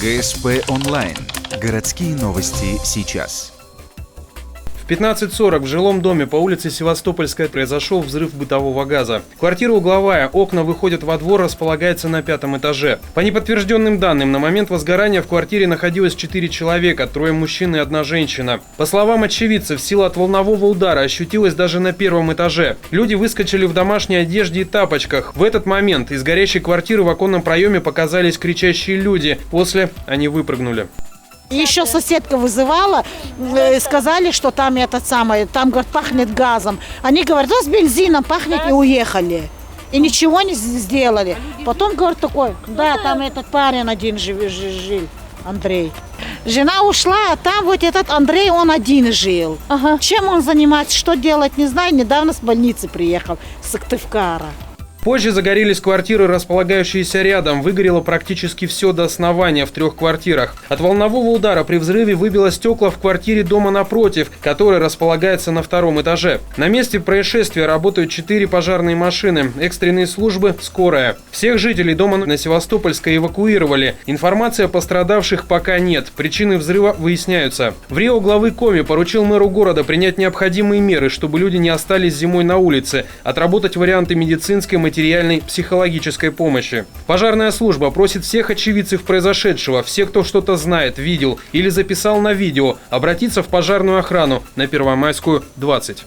ГСП онлайн. Городские новости сейчас. В 15:40 в жилом доме по улице Севастопольская произошел взрыв бытового газа. Квартира угловая, окна выходят во двор, располагается на 5-м этаже. По неподтвержденным данным, на момент возгорания в квартире находилось 4 человека, 3 мужчин и 1 женщина. По словам очевидцев, сила от волнового удара ощутилась даже на 1-м этаже. Люди выскочили в домашней одежде и тапочках. В этот момент из горящей квартиры в оконном проеме показались кричащие люди. После они выпрыгнули. Еще соседка вызывала, сказали, что там там, говорит, пахнет газом. Они говорят, с бензином пахнет, и уехали. И ничего не сделали. Потом, говорит, такой, да, там этот парень один жил, Андрей. Жена ушла, а там вот этот Андрей, он один жил. Ага. Чем он занимается, что делать, не знаю. Недавно с больницы приехал, с Сыктывкара. Позже загорелись квартиры, располагающиеся рядом. Выгорело практически все до основания в 3 квартирах. От волнового удара при взрыве выбило стекла в квартире дома напротив, который располагается на 2-м этаже. На месте происшествия работают 4 пожарные машины, экстренные службы, скорая. Всех жителей дома на Севастопольской эвакуировали. Информации о пострадавших пока нет. Причины взрыва выясняются. В РИО главы Коми поручил мэру города принять необходимые меры, чтобы люди не остались зимой на улице, отработать варианты медицинской, материальной, психологической помощи. Пожарная служба просит всех очевидцев произошедшего, всех, кто что-то знает, видел или записал на видео, обратиться в пожарную охрану на Первомайскую, 20.